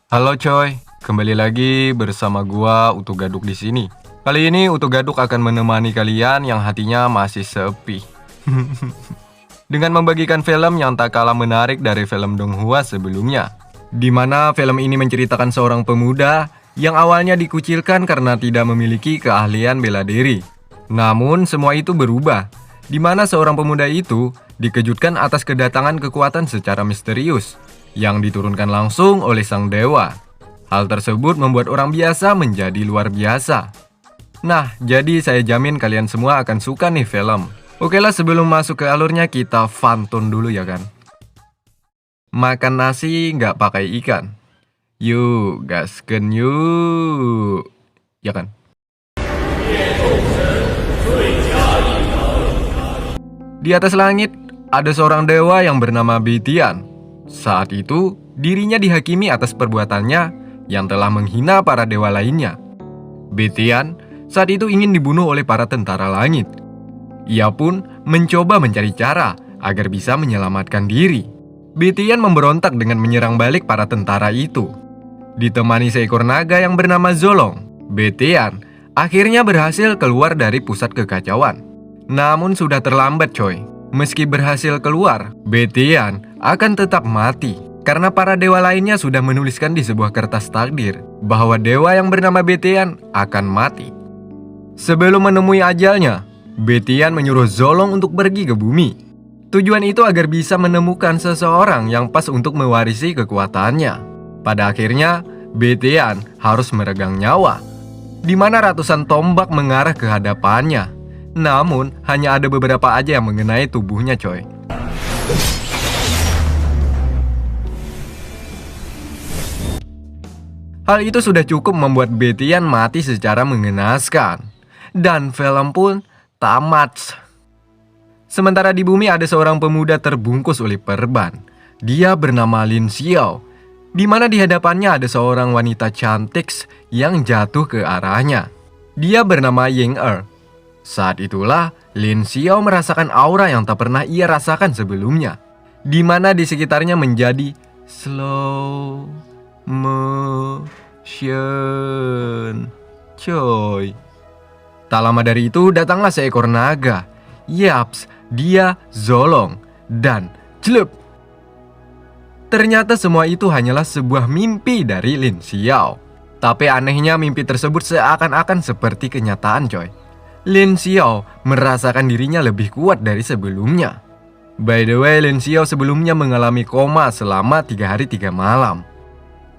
Halo coy, kembali lagi bersama gua Utu Gaduk di sini. Kali ini Utu Gaduk akan menemani kalian yang hatinya masih sepi. Dengan membagikan film yang tak kalah menarik dari film Donghua sebelumnya. Di mana film ini menceritakan seorang pemuda yang awalnya dikucilkan karena tidak memiliki keahlian bela diri. Namun semua itu berubah, di mana seorang pemuda itu dikejutkan atas kedatangan kekuatan secara misterius yang diturunkan langsung oleh sang dewa. Hal tersebut membuat orang biasa menjadi luar biasa. Nah, jadi saya jamin kalian semua akan suka nih film. Oke lah, sebelum masuk ke alurnya kita fantun dulu ya kan. Makan nasi nggak pakai ikan. Yuk, gasken yuk. Ya kan? Di atas langit, ada seorang dewa yang bernama Bitian. Saat itu, dirinya dihakimi atas perbuatannya yang telah menghina para dewa lainnya. Bitian saat itu ingin dibunuh oleh para tentara langit. Ia pun mencoba mencari cara agar bisa menyelamatkan diri. Bitian memberontak dengan menyerang balik para tentara itu. Ditemani seekor naga yang bernama Zolong, Bitian akhirnya berhasil keluar dari pusat kekacauan. Namun sudah terlambat coy. Meski berhasil keluar, Bitian akan tetap mati karena para dewa lainnya sudah menuliskan di sebuah kertas takdir bahwa dewa yang bernama Bitian akan mati. Sebelum menemui ajalnya, Bitian menyuruh Zolong untuk pergi ke bumi. Tujuan itu agar bisa menemukan seseorang yang pas untuk mewarisi kekuatannya. Pada akhirnya, Bitian harus meregang nyawa, di mana ratusan tombak mengarah ke hadapannya. Namun, hanya ada beberapa aja yang mengenai tubuhnya coy. Hal itu sudah cukup membuat Bitian mati secara mengenaskan. Dan film pun tamat. Sementara di bumi ada seorang pemuda terbungkus oleh perban. Dia bernama Lin Xiao, di mana di hadapannya ada seorang wanita cantik yang jatuh ke arahnya. Dia bernama Ying Er. Saat itulah Lin Xiao merasakan aura yang tak pernah ia rasakan sebelumnya, di mana di sekitarnya menjadi slow motion. Coy. Tak lama dari itu datanglah seekor naga. Yaps, dia Zolong. Dan celup. Ternyata semua itu hanyalah sebuah mimpi dari Lin Xiao. Tapi anehnya mimpi tersebut seakan-akan seperti kenyataan coy. Lin Xiao merasakan dirinya lebih kuat dari sebelumnya. By the way, Lin Xiao sebelumnya mengalami koma selama 3 hari 3 malam.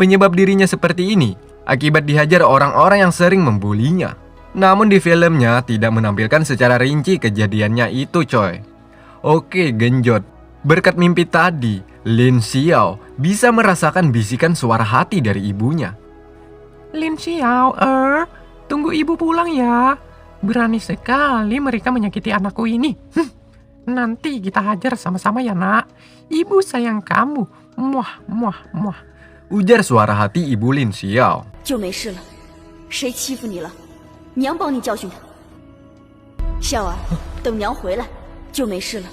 Penyebab dirinya seperti ini akibat dihajar orang-orang yang sering membulinya. Namun di filmnya tidak menampilkan secara rinci kejadiannya itu coy. Oke genjot, berkat mimpi tadi, Lin Xiao bisa merasakan bisikan suara hati dari ibunya. Lin Xiao, tunggu ibu pulang ya. Berani sekali mereka menyakiti anakku ini. Nanti kita hajar sama-sama ya nak. Ibu sayang kamu. Muah, muah, muah. Ujar suara hati ibu Lin Xiao. 就没事了，谁欺负你了？娘帮你教训他。笑儿，等娘回来就没事了。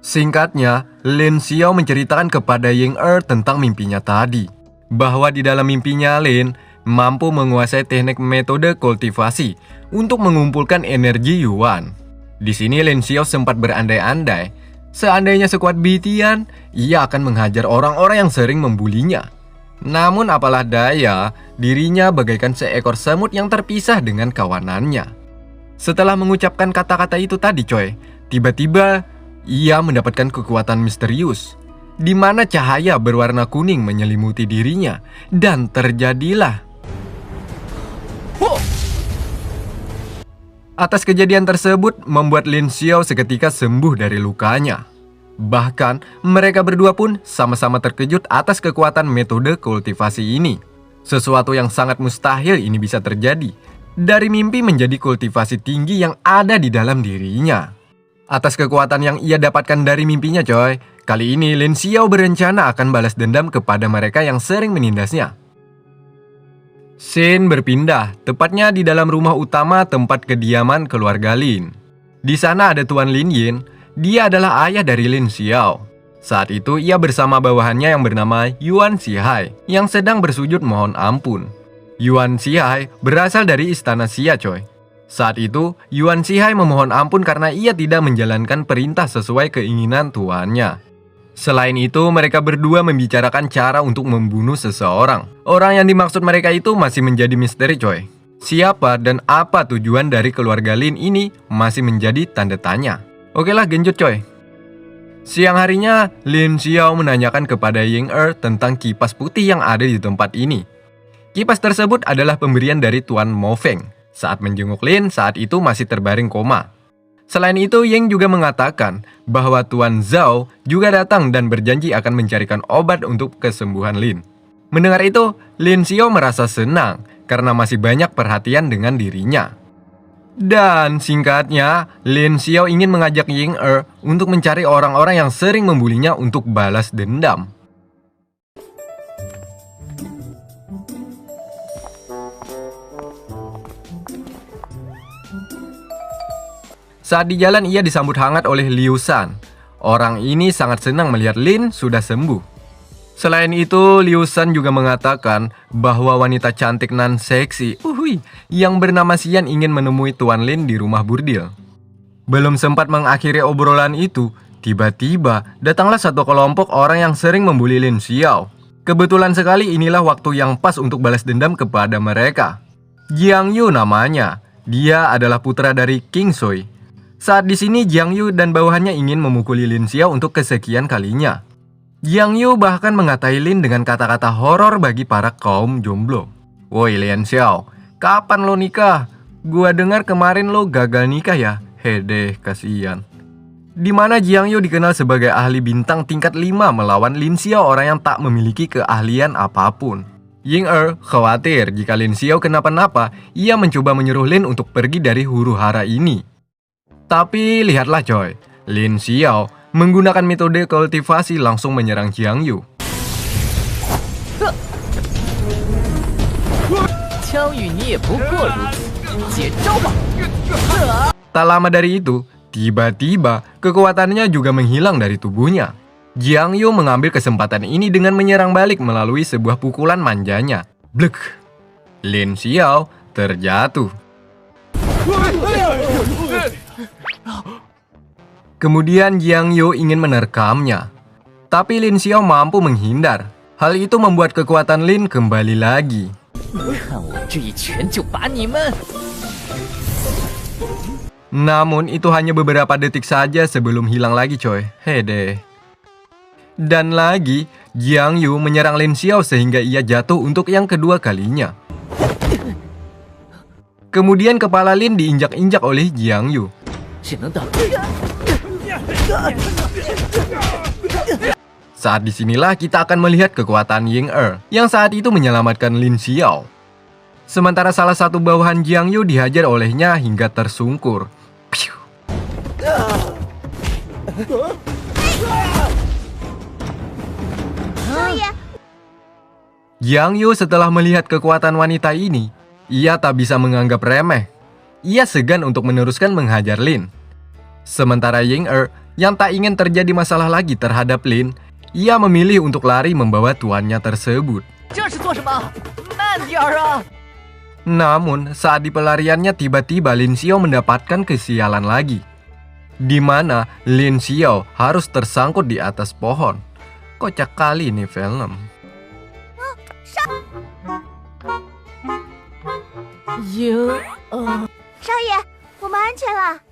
Singkatnya, Lin Xiao menceritakan kepada Ying Er tentang mimpinya tadi. Bahwa di dalam mimpinya Lin mampu menguasai teknik metode kultivasi untuk mengumpulkan energi Yuan. Di sini Lin Xiao sempat berandai-andai, seandainya sekuat Bitian, ia akan menghajar orang-orang yang sering membulinya. Namun apalah daya, dirinya bagaikan seekor semut yang terpisah dengan kawanannya. Setelah mengucapkan kata-kata itu tadi coy, tiba-tiba ia mendapatkan kekuatan misterius, di mana cahaya berwarna kuning menyelimuti dirinya, dan terjadilah. Atas kejadian tersebut membuat Lin Xiao seketika sembuh dari lukanya. Bahkan mereka berdua pun sama-sama terkejut atas kekuatan metode kultivasi ini. Sesuatu yang sangat mustahil ini bisa terjadi. Dari mimpi menjadi kultivasi tinggi yang ada di dalam dirinya. Atas kekuatan yang ia dapatkan dari mimpinya coy, kali ini Lin Xiao berencana akan balas dendam kepada mereka yang sering menindasnya. Scene berpindah, tepatnya di dalam rumah utama tempat kediaman keluarga Lin. Di sana ada Tuan Lin Yin, dia adalah ayah dari Lin Xiao. Saat itu ia bersama bawahannya yang bernama Yuan Shihai yang sedang bersujud mohon ampun. Yuan Shihai berasal dari istana Xia coy. Saat itu Yuan Shihai memohon ampun karena ia tidak menjalankan perintah sesuai keinginan tuannya. Selain itu mereka berdua membicarakan cara untuk membunuh seseorang. Orang yang dimaksud mereka itu masih menjadi misteri coy. Siapa dan apa tujuan dari keluarga Lin ini masih menjadi tanda tanya. Oke lah genjot coy. Siang harinya, Lin Xiao menanyakan kepada Ying tentang kipas putih yang ada di tempat ini. Kipas tersebut adalah pemberian dari Tuan Mo Feng saat menjenguk Lin saat itu masih terbaring koma. Selain itu, Ying juga mengatakan bahwa Tuan Zhao juga datang dan berjanji akan mencarikan obat untuk kesembuhan Lin. Mendengar itu, Lin Xiao merasa senang karena masih banyak perhatian dengan dirinya. Dan singkatnya, Lin Xiao ingin mengajak Ying untuk mencari orang-orang yang sering membulinya untuk balas dendam. Saat di jalan ia disambut hangat oleh Liu Shan. Orang ini sangat senang melihat Lin sudah sembuh. Selain itu, Liu Shan juga mengatakan bahwa wanita cantik nan seksi yang bernama Xian ingin menemui Tuan Lin di rumah burdil. Belum sempat mengakhiri obrolan itu, tiba-tiba datanglah satu kelompok orang yang sering membuli Lin Xiao. Kebetulan sekali inilah waktu yang pas untuk balas dendam kepada mereka. Jiang Yu namanya. Dia adalah putra dari King Sui. Saat di sini Jiang Yu dan bawahannya ingin memukuli Lin Xiao untuk kesekian kalinya. Jiang Yu bahkan mengatai Lin dengan kata-kata horor bagi para kaum jomblo. Woi Lin Xiao, kapan lo nikah? Gua dengar kemarin lo gagal nikah ya? Hedeh, kasihan. Dimana Jiang Yu dikenal sebagai ahli bintang tingkat 5 melawan Lin Xiao orang yang tak memiliki keahlian apapun. Ying khawatir jika Lin Xiao kenapa-napa, ia mencoba menyuruh Lin untuk pergi dari huru hara ini. Tapi lihatlah coy, Lin Xiao menggunakan metode kultivasi langsung menyerang Jiang Yu. Tak lama dari itu, tiba-tiba kekuatannya juga menghilang dari tubuhnya. Jiang Yu mengambil kesempatan ini dengan menyerang balik melalui sebuah pukulan manjanya. Blek! Lin Xiao terjatuh. Kemudian Jiang Yu ingin menerkamnya. Tapi Lin Xiao mampu menghindar. Hal itu membuat kekuatan Lin kembali lagi. Namun itu hanya beberapa detik saja sebelum hilang lagi coy. Hedeh. Dan lagi, Jiang Yu menyerang Lin Xiao sehingga ia jatuh untuk yang kedua kalinya. Kemudian kepala Lin diinjak-injak oleh Jiang Yu. Saat disinilah kita akan melihat kekuatan Ying yang saat itu menyelamatkan Lin Xiao. Sementara salah satu bawahan Jiang Yu dihajar olehnya hingga tersungkur. Piu. Jiang Yu setelah melihat kekuatan wanita ini, ia tak bisa menganggap remeh. Ia segan untuk meneruskan menghajar Lin. Sementara Ying yang tak ingin terjadi masalah lagi terhadap Lin, ia memilih untuk lari membawa tuannya tersebut. Namun, saat di pelariannya tiba-tiba Lin Xiao mendapatkan kesialan lagi. Di mana Lin Xiao harus tersangkut di atas pohon. Kocak kali ini film. 少爷，我们安全了。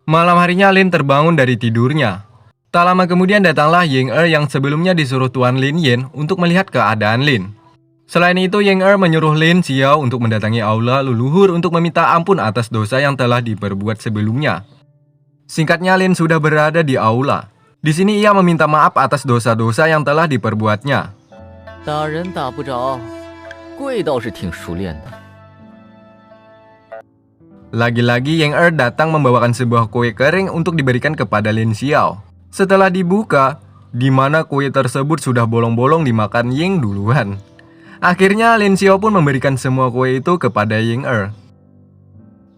Malam harinya Lin terbangun dari tidurnya. Tak lama kemudian datanglah Ying yang sebelumnya disuruh Tuan Lin Yin untuk melihat keadaan Lin. Selain itu, Ying menyuruh Lin Xiao untuk mendatangi aula leluhur untuk meminta ampun atas dosa yang telah diperbuat sebelumnya. Singkatnya, Lin sudah berada di aula. Di sini ia meminta maaf atas dosa-dosa yang telah diperbuatnya. 打人打不着，贵倒是挺熟练的。 Lagi-lagi Ying datang membawakan sebuah kue kering untuk diberikan kepada Lin Xiao. Setelah dibuka, di mana kue tersebut sudah bolong-bolong dimakan Ying duluan. Akhirnya Lin Xiao pun memberikan semua kue itu kepada Ying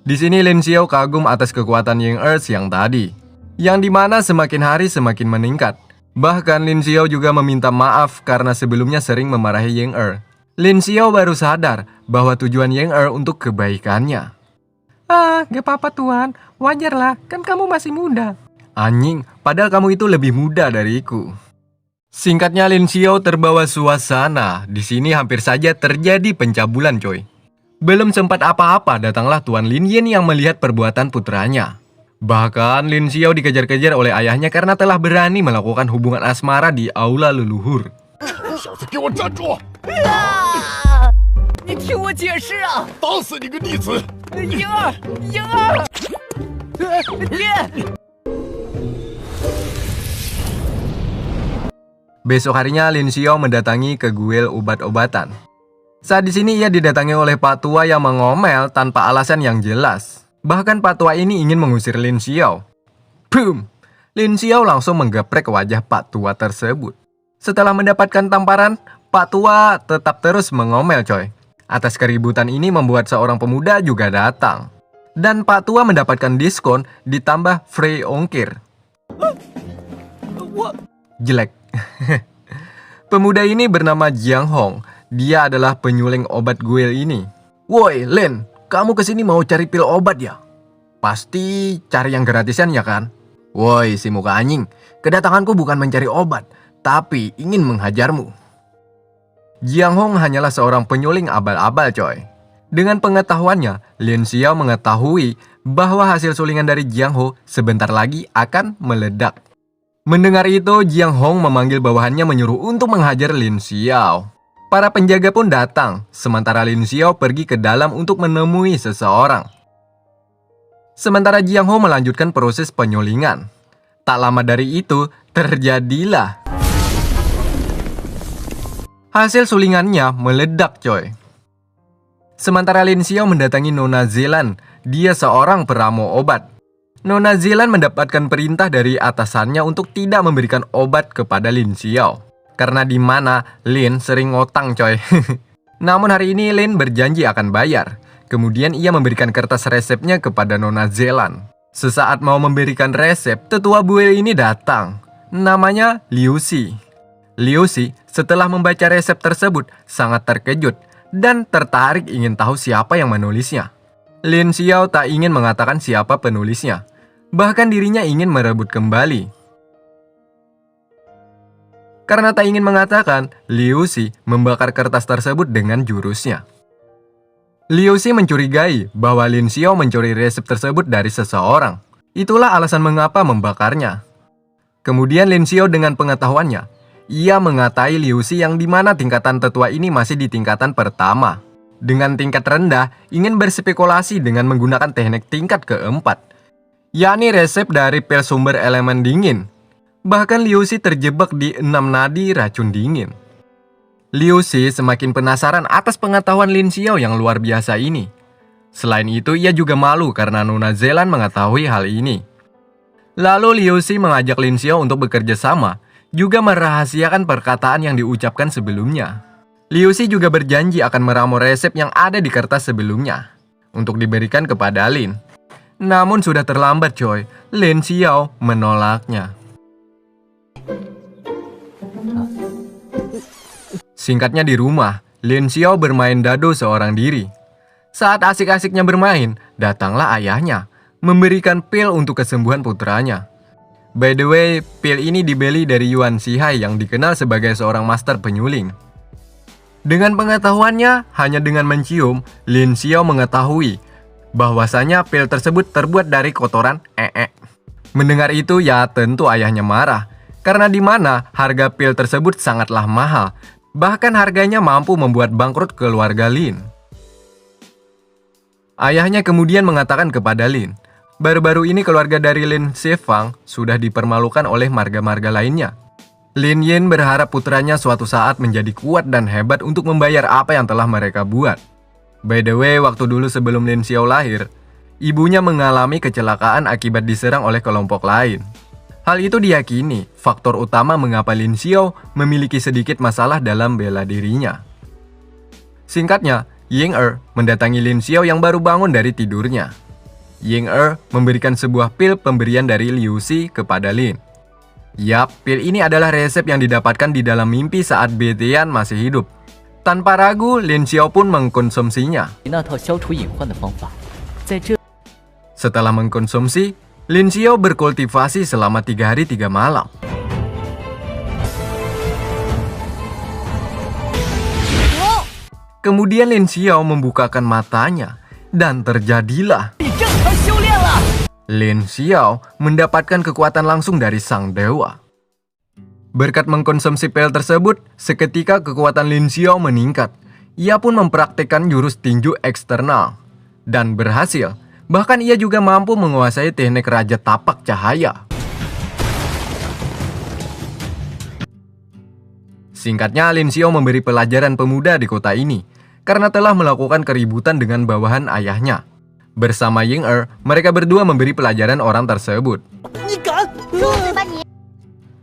Di sini Lin Xiao kagum atas kekuatan Ying Er siang tadi, yang dimana semakin hari semakin meningkat. Bahkan Lin Xiao juga meminta maaf karena sebelumnya sering memarahi Ying Er. Lin Xiao baru sadar bahwa tujuan Ying Er untuk kebaikannya. Gak apa-apa tuan, wajarlah, kan kamu masih muda. Anjing, padahal kamu itu lebih muda dariku. Singkatnya Lin Xiao terbawa suasana. Di sini hampir saja terjadi pencabulan coy. Belum sempat apa-apa datanglah Tuan Lin Yin yang melihat perbuatan putranya. Bahkan Lin Xiao dikejar-kejar oleh ayahnya karena telah berani melakukan hubungan asmara di aula leluhur. 小子，给我站住！你听我解释啊！打死你个逆子！莹儿，莹儿，爹！ Besok harinya Lin Xiao mendatangi ke guil obat-obatan. Saat di sini ia didatangi oleh Pak Tua yang mengomel tanpa alasan yang jelas. Bahkan Pak Tua ini ingin mengusir Lin Xiao. Boom! Lin Xiao langsung menggeprek wajah Pak Tua tersebut. Setelah mendapatkan tamparan, Pak Tua tetap terus mengomel coy. Atas keributan ini membuat seorang pemuda juga datang. Dan Pak Tua mendapatkan diskon ditambah free ongkir. Jelek. Pemuda ini bernama Jiang Hong. Dia adalah penyuling obat guil ini. Woi, Lin, kamu kesini mau cari pil obat ya? Pasti cari yang gratisan ya kan? Woi, si muka anjing, kedatanganku bukan mencari obat, tapi ingin menghajarmu. Jiang Hong hanyalah seorang penyuling abal-abal coy. Dengan pengetahuannya, Lin Xiao mengetahui bahwa hasil sulingan dari Jiang Ho sebentar lagi akan meledak. Mendengar itu, Jiang Hong memanggil bawahannya menyuruh untuk menghajar Lin Xiao. Para penjaga pun datang, sementara Lin Xiao pergi ke dalam untuk menemui seseorang. Sementara Jiang Ho melanjutkan proses penyulingan. Tak lama dari itu, terjadilah. Hasil sulingannya meledak coy. Sementara Lin Xiao mendatangi Nona Zelan, dia seorang peramu obat. Nona Zelan mendapatkan perintah dari atasannya untuk tidak memberikan obat kepada Lin Xiao. Karena di mana Lin sering ngotang coy. Namun hari ini Lin berjanji akan bayar. Kemudian ia memberikan kertas resepnya kepada Nona Zelan. Sesaat mau memberikan resep, tetua buil ini datang. Namanya Liu Xi. Liu Xi setelah membaca resep tersebut sangat terkejut dan tertarik ingin tahu siapa yang menulisnya. Lin Xiao tak ingin mengatakan siapa penulisnya. Bahkan dirinya ingin merebut kembali. Karena tak ingin mengatakan, Liu Xi membakar kertas tersebut dengan jurusnya. Liu Xi mencurigai bahwa Lin Xiao mencuri resep tersebut dari seseorang. Itulah alasan mengapa membakarnya. Kemudian Lin Xiao dengan pengetahuannya, ia mengatai Liu Xi yang dimana tingkatan tetua ini masih di tingkatan pertama. Dengan tingkat rendah, ingin berspekulasi dengan menggunakan teknik tingkat keempat, yakni resep dari pil sumber elemen dingin. Bahkan Liu Xi terjebak di 6 nadi racun dingin. Liu Xi semakin penasaran atas pengetahuan Lin Xiao yang luar biasa ini. Selain itu, ia juga malu karena Nona Zelan mengetahui hal ini. Lalu Liu Xi mengajak Lin Xiao untuk bekerja sama, juga merahasiakan perkataan yang diucapkan sebelumnya. Liu Xi juga berjanji akan meramu resep yang ada di kertas sebelumnya untuk diberikan kepada Lin. Namun sudah terlambat coy, Lin Xiao menolaknya. Singkatnya di rumah, Lin Xiao bermain dado seorang diri. Saat asik-asiknya bermain, datanglah ayahnya, memberikan pil untuk kesembuhan putranya. By the way, pil ini dibeli dari Yuan Shihai yang dikenal sebagai seorang master penyuling. Dengan pengetahuannya, hanya dengan mencium, Lin Xiao mengetahui bahwasanya pil tersebut terbuat dari kotoran Mendengar itu, ya tentu ayahnya marah. Karena di mana harga pil tersebut sangatlah mahal. Bahkan harganya mampu membuat bangkrut keluarga Lin. Ayahnya kemudian mengatakan kepada Lin, baru-baru ini keluarga dari Lin Shifang sudah dipermalukan oleh marga-marga lainnya. Lin Yin berharap putranya suatu saat menjadi kuat dan hebat untuk membayar apa yang telah mereka buat. By the way, waktu dulu sebelum Lin Xiao lahir, ibunya mengalami kecelakaan akibat diserang oleh kelompok lain. Hal itu diyakini faktor utama mengapa Lin Xiao memiliki sedikit masalah dalam bela dirinya. Singkatnya, Ying Er mendatangi Lin Xiao yang baru bangun dari tidurnya. Ying memberikan sebuah pil pemberian dari Liu Xi kepada Lin. Yap, pil ini adalah resep yang didapatkan di dalam mimpi saat Be Tian masih hidup. Tanpa ragu, Lin Xiao pun mengkonsumsinya. 那套消除隐患的方法，在这 Setelah mengkonsumsi, Lin Xiao berkultivasi selama 3 hari 3 malam. Kemudian Lin Xiao membukakan matanya, dan terjadilah. Lin Xiao mendapatkan kekuatan langsung dari sang dewa. Berkat mengkonsumsi pil tersebut, seketika kekuatan Lin Xiao meningkat. Ia pun mempraktikkan jurus tinju eksternal. Dan berhasil, bahkan ia juga mampu menguasai teknik Raja Tapak Cahaya. Singkatnya, Lin Xiao memberi pelajaran pemuda di kota ini, karena telah melakukan keributan dengan bawahan ayahnya. Bersama Ying mereka berdua memberi pelajaran orang tersebut.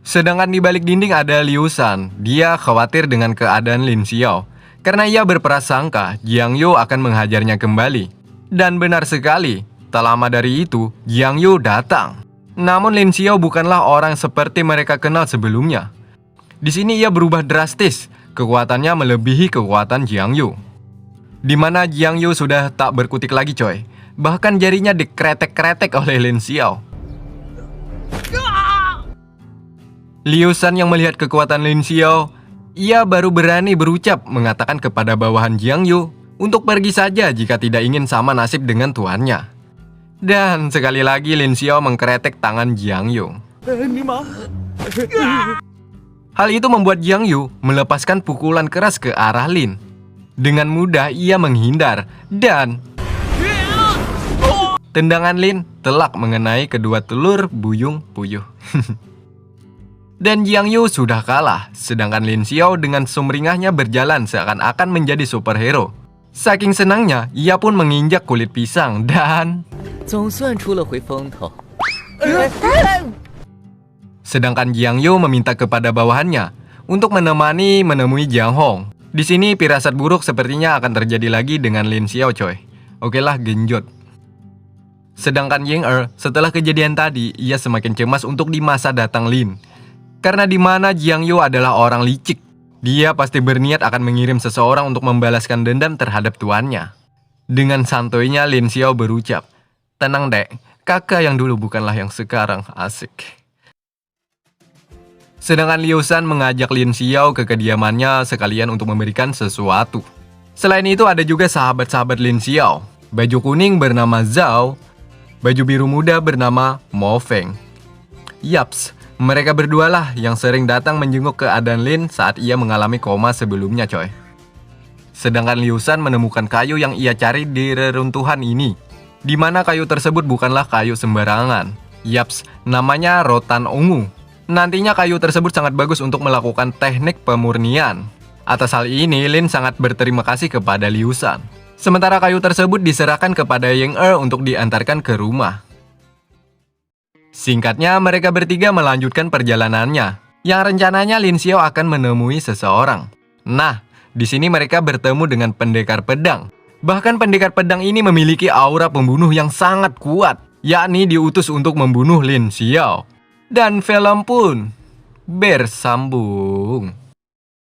Sedangkan di balik dinding ada Liu Shan. Dia khawatir dengan keadaan Lin Xiao, karena ia berprasangka Jiang Yu akan menghajarnya kembali. Dan benar sekali, tak lama dari itu, Jiang Yu datang. Namun Lin Xiao bukanlah orang seperti mereka kenal sebelumnya. Di sini ia berubah drastis, kekuatannya melebihi kekuatan Jiang Yu. Di mana Jiang Yu sudah tak berkutik lagi coy. Bahkan jarinya dikretek-kretek oleh Lin Xiao. Liu Shan yang melihat kekuatan Lin Xiao, ia baru berani berucap mengatakan kepada bawahan Jiang Yu untuk pergi saja jika tidak ingin sama nasib dengan tuannya. Dan sekali lagi Lin Xiao mengkretek tangan Jiang Yu. Hal itu membuat Jiang Yu melepaskan pukulan keras ke arah Lin. Dengan mudah ia menghindar dan tendangan Lin telak mengenai kedua telur buyung puyuh. Dan Jiang Yu sudah kalah, sedangkan Lin Xiao dengan sumringahnya berjalan seakan-akan menjadi superhero. Saking senangnya, ia pun menginjak kulit pisang dan 总算出了回风头。 sedangkan Jiang Yu meminta kepada bawahannya untuk menemui Jiang Hong. Di sini firasat buruk sepertinya akan terjadi lagi dengan Lin Xiao coy. Okelah genjot. Sedangkan Ying setelah kejadian tadi, ia semakin cemas untuk di masa datang Lin. Karena di mana Jiang Yu adalah orang licik. Dia pasti berniat akan mengirim seseorang untuk membalaskan dendam terhadap tuannya. Dengan santuinya Lin Xiao berucap, "Tenang dek, kakak yang dulu bukanlah yang sekarang, asik." Sedangkan Liu Shan mengajak Lin Xiao ke kediamannya sekalian untuk memberikan sesuatu. Selain itu ada juga sahabat-sahabat Lin Xiao. Baju kuning bernama Zhao, baju biru muda bernama Mo Feng. Yaps, mereka berdualah yang sering datang menjenguk keadaan Lin saat ia mengalami koma sebelumnya coy. Sedangkan Liu Shan menemukan kayu yang ia cari di reruntuhan ini, di mana kayu tersebut bukanlah kayu sembarangan. Yaps, namanya rotan ungu. Nantinya kayu tersebut sangat bagus untuk melakukan teknik pemurnian. Atas hal ini, Lin sangat berterima kasih kepada Liu Shan. Sementara kayu tersebut diserahkan kepada Ying untuk diantarkan ke rumah. Singkatnya, mereka bertiga melanjutkan perjalanannya, yang rencananya Lin Xiao akan menemui seseorang. Nah, di sini mereka bertemu dengan pendekar pedang. Bahkan pendekar pedang ini memiliki aura pembunuh yang sangat kuat, yakni diutus untuk membunuh Lin Xiao. Dan film pun bersambung.